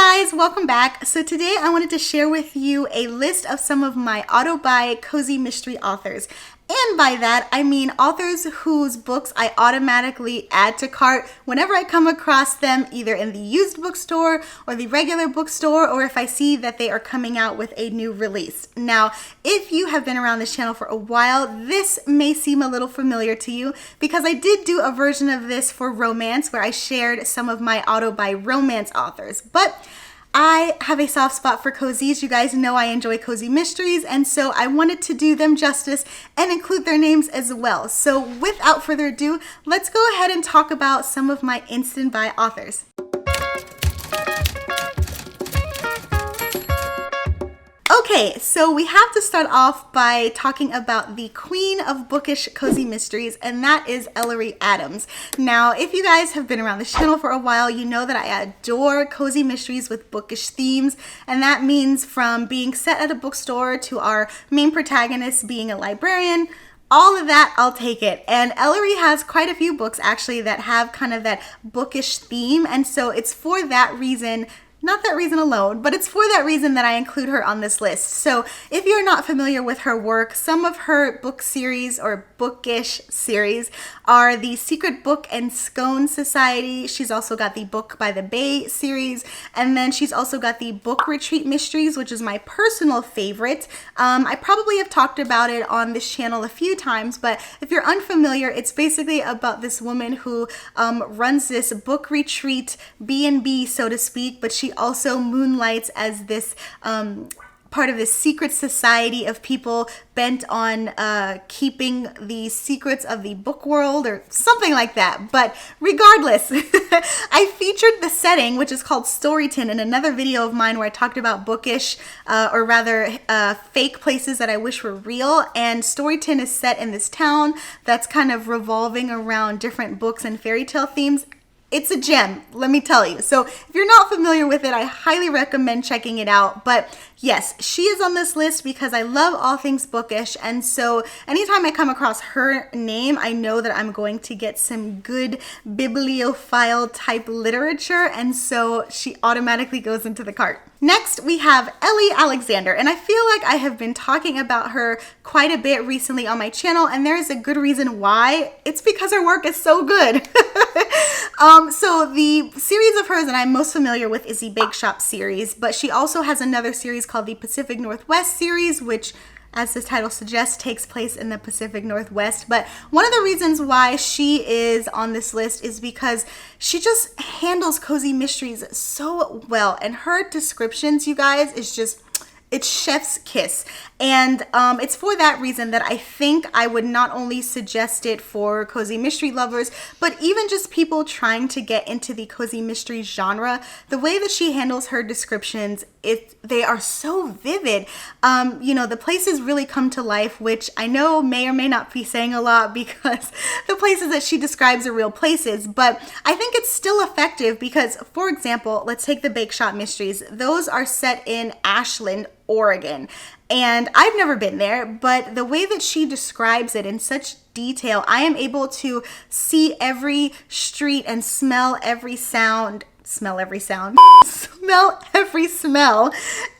Guys, welcome back. So today I wanted to share with you a list of some of my auto-buy cozy mystery authors. And by that, I mean authors whose books I automatically add to cart whenever I come across them, either in the used bookstore or the regular bookstore, or if I see that they are coming out with a new release. Now, if you have been around this channel for a while, this may seem a little familiar to you because I did do a version of this for romance where I shared some of my auto-buy romance authors. But I have a soft spot for cozies. You guys know I enjoy cozy mysteries, and so I wanted to do them justice and include their names as well. So without further ado, let's go ahead and talk about some of my instant buy authors. Okay, so we have to start off by talking about the queen of bookish cozy mysteries, and that is Ellery Addams. Now, if you guys have been around this channel for a while, you know that I adore cozy mysteries with bookish themes, and that means from being set at a bookstore to our main protagonist being a librarian. All of that, I'll take it. And Ellery has quite a few books actually that have kind of that bookish theme, and so it's for that reason, not that reason alone, but it's for that reason that I include her on this list. So if you're not familiar with her work, some of her book series or bookish series are the Secret Book and Scone Society. She's also got the Book by the Bay series, and then she's also got the Book Retreat Mysteries, which is my personal favorite. I probably have talked about it on this channel a few times, but if you're unfamiliar, it's basically about this woman who runs this book retreat B&B, so to speak, but she also moonlights as this part of this secret society of people bent on keeping the secrets of the book world or something like that. But regardless, I featured the setting, which is called Storyton, in another video of mine where I talked about bookish, or rather fake places that I wish were real. And Storyton is set in this town that's kind of revolving around different books and fairy tale themes. It's a gem, let me tell you. So if you're not familiar with it, I highly recommend checking it out. But yes, she is on this list because I love all things bookish. And so anytime I come across her name, I know that I'm going to get some good bibliophile type literature. And so she automatically goes into the cart. Next, we have Elly Alexander, and I feel like I have been talking about her quite a bit recently on my channel, and there is a good reason why. It's because her work is so good. So the series of hers that I'm most familiar with is the Bake Shop series, but she also has another series called the Pacific Northwest series, which, as the title suggests, takes place in the Pacific Northwest. But one of the reasons why she is on this list is because she just handles cozy mysteries so well. And her descriptions, you guys, is just, it's chef's kiss. And it's for that reason that I think I would not only suggest it for cozy mystery lovers, but even just people trying to get into the cozy mystery genre. The way that she handles her descriptions, they are so vivid. You know, the places really come to life, which I know may or may not be saying a lot because the places that she describes are real places, but I think it's still effective because, for example, let's take the Bake Shop mysteries. Those are set in Ashland, Oregon. And I've never been there, but the way that she describes it in such detail, I am able to see every street and smell every sound, smell every smell,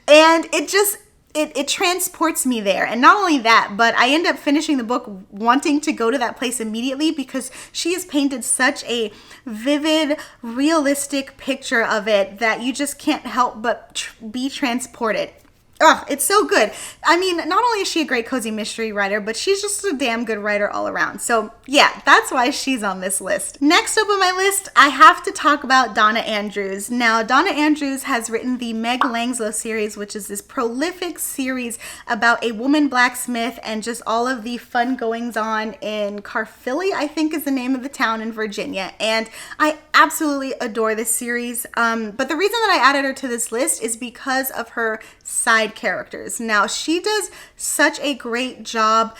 and it transports me there. And not only that, but I end up finishing the book wanting to go to that place immediately because she has painted such a vivid, realistic picture of it that you just can't help but be transported. Oh, it's so good. I mean, not only is she a great cozy mystery writer, but she's just a damn good writer all around. So yeah, that's why she's on this list. Next up on my list, I have to talk about Donna Andrews. Now, Donna Andrews has written the Meg Langslow series, which is this prolific series about a woman blacksmith and just all of the fun goings on in Carlyle, I think is the name of the town in Virginia. And I absolutely adore this series. But the reason that I added her to this list is because of her side characters. Now, she does such a great job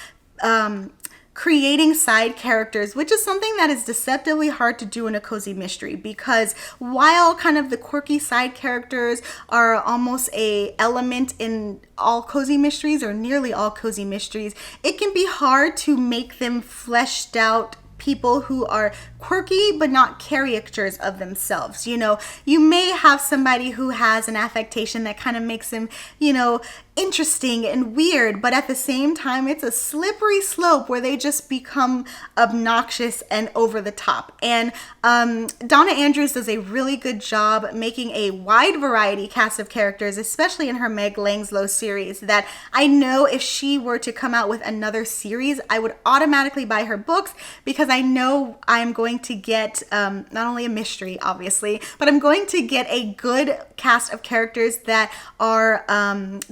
creating side characters, which is something that is deceptively hard to do in a cozy mystery, because while kind of the quirky side characters are almost a element in all cozy mysteries or nearly all cozy mysteries, it can be hard to make them fleshed out people who are quirky but not caricatures of themselves. You know, you may have somebody who has an affectation that kind of makes them, you know, interesting and weird, but at the same time it's a slippery slope where they just become obnoxious and over the top. And Donna Andrews does a really good job making a wide variety cast of characters, especially in her Meg Langslow series, that I know if she were to come out with another series, I would automatically buy her books, because I know I'm going to get not only a mystery, obviously, but I'm going to get a good cast of characters that are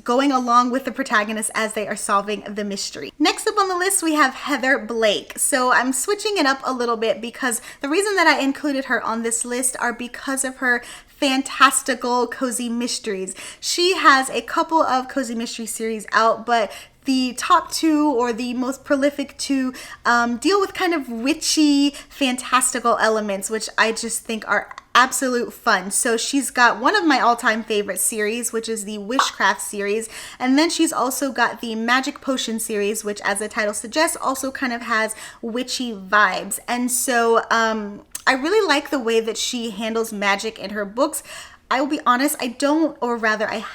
going along with the protagonist as they are solving the mystery. Next up on the list, we have Heather Blake. So I'm switching it up a little bit, because the reason that I included her on this list are because of her fantastical cozy mysteries. She has a couple of cozy mystery series out, but the top two, or the most prolific two, deal with kind of witchy, fantastical elements, which I just think are absolute fun. So she's got one of my all-time favorite series, which is the Wishcraft series, and then she's also got the Magic Potion series, which, as the title suggests, also kind of has witchy vibes. And so I really like the way that she handles magic in her books. I will be honest, I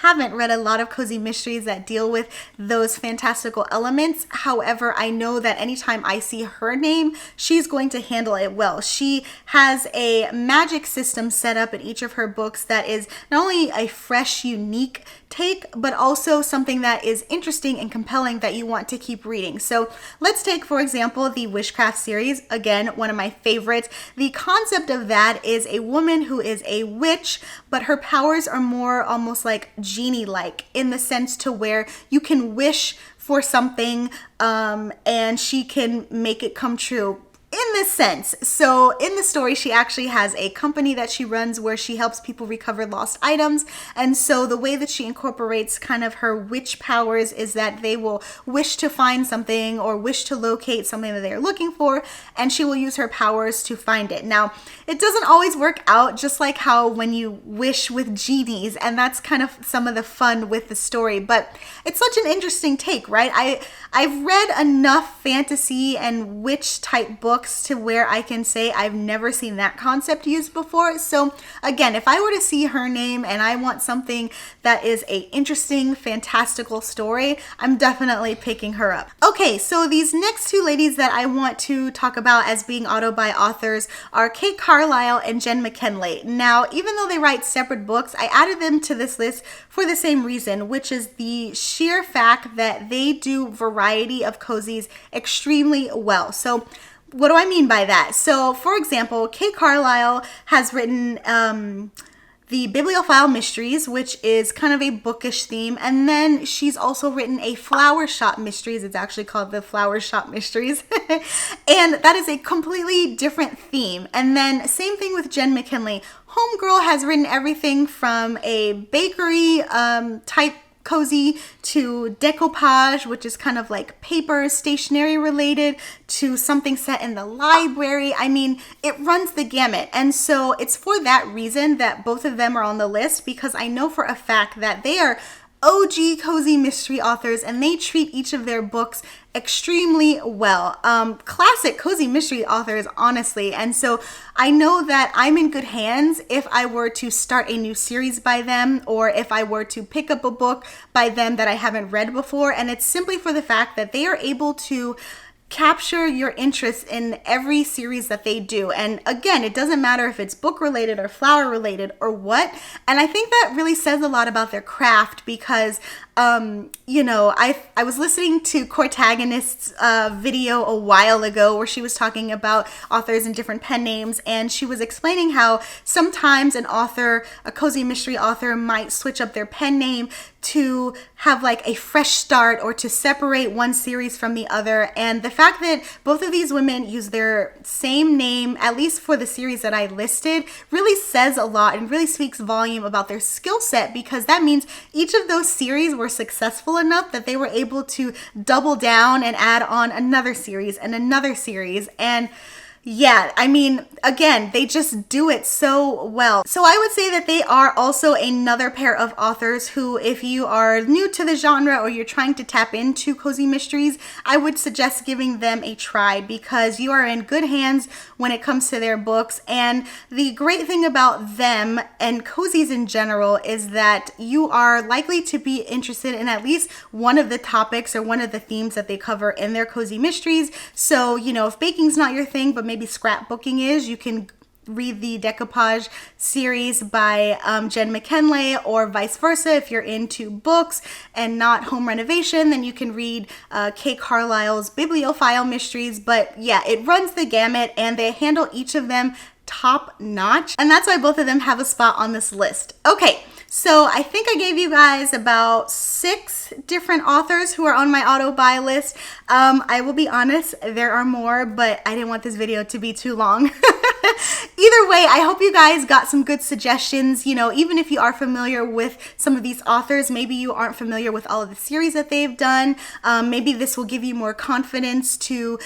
haven't read a lot of cozy mysteries that deal with those fantastical elements. However, I know that anytime I see her name, she's going to handle it well. She has a magic system set up in each of her books that is not only a fresh, unique take, but also something that is interesting and compelling that you want to keep reading. So let's take, for example, the Wishcraft series. Again, one of my favorites. The concept of that is a woman who is a witch, but her powers are more almost like genie-like, in the sense to where you can wish for something and she can make it come true. In this sense. So in the story, she actually has a company that she runs where she helps people recover lost items. And so the way that she incorporates kind of her witch powers is that they will wish to find something or wish to locate something that they're looking for, and she will use her powers to find it. Now, it doesn't always work out, just like how when you wish with genies, and that's kind of some of the fun with the story, but it's such an interesting take, right? I've read enough fantasy and witch type books to where I can say I've never seen that concept used before. So again, if I were to see her name and I want something that is a interesting, fantastical story, I'm definitely picking her up. Okay, so these next two ladies that I want to talk about as being auto-buy authors are Cate Carlyle and Jen McKinley. Now, even though they write separate books, I added them to this list for the same reason, which is the sheer fact that they do variety of cozies extremely well. So what do I mean by that? So, for example, Cate Carlyle has written the Bibliophile Mysteries, which is kind of a bookish theme, and then she's also written a Flower Shop Mysteries. It's actually called the Flower Shop Mysteries, and that is a completely different theme. And then same thing with Jen McKinley. Homegirl has written everything from a bakery type cozy to decoupage, which is kind of like paper, stationery related, to something set in the library. I mean, it runs the gamut. And so it's for that reason that both of them are on the list, because I know for a fact that they are OG cozy mystery authors, and they treat each of their books extremely well. Classic cozy mystery authors, honestly. And so I know that I'm in good hands if I were to start a new series by them, or if I were to pick up a book by them that I haven't read before. And it's simply for the fact that they are able to capture your interest in every series that they do. And again, it doesn't matter if it's book related or flower related or what. And I think that really says a lot about their craft, because you know, I was listening to Cortagonist's video a while ago where she was talking about authors and different pen names, and she was explaining how sometimes an author, a cozy mystery author, might switch up their pen name to have like a fresh start or to separate one series from the other. And the fact that both of these women use their same name, at least for the series that I listed, really says a lot and really speaks volume about their skill set, because that means each of those series were successful enough that they were able to double down and add on another series and another series. And Yeah, I mean, again, they just do it so well. So I would say that they are also another pair of authors who, if you are new to the genre or you're trying to tap into cozy mysteries, I would suggest giving them a try because you are in good hands when it comes to their books. And the great thing about them and cozies in general is that you are likely to be interested in at least one of the topics or one of the themes that they cover in their cozy mysteries. So, you know, if baking's not your thing, but maybe scrapbooking is, you can read the Decoupage series by Jen McKinley, or vice versa. If you're into books and not home renovation, then you can read Cate Carlyle's Bibliophile Mysteries. But yeah, it runs the gamut and they handle each of them top notch. And that's why both of them have a spot on this list. Okay. So I think I gave you guys about 6 different authors who are on my auto buy list. I will be honest, there are more, but I didn't want this video to be too long. Either way, I hope you guys got some good suggestions. You know, even if you are familiar with some of these authors, maybe you aren't familiar with all of the series that they've done. Maybe this will give you more confidence to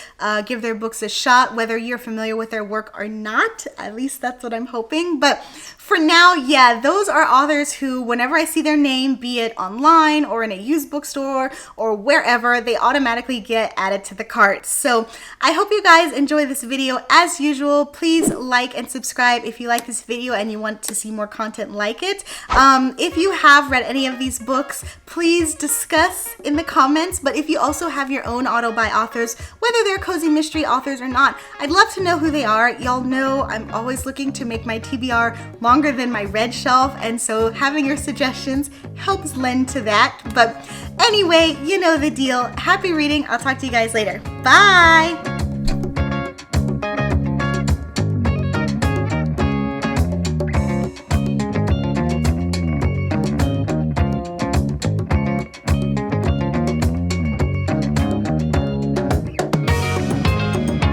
give their books a shot, whether you're familiar with their work or not. At least that's what I'm hoping. But for now, yeah, those are authors who, whenever I see their name, be it online or in a used bookstore or wherever, they automatically get added to the cart. So I hope you guys enjoy this video. As usual, please like and subscribe if you like this video and you want to see more content like it. If you have read any of these books, please discuss in the comments. But if you also have your own auto buy authors, whether they're cozy mystery authors or not, I'd love to know who they are. Y'all know I'm always looking to make my TBR longer than my red shelf, and so having your suggestions helps lend to that. But anyway, you know the deal. Happy reading. I'll talk to you guys later. Bye.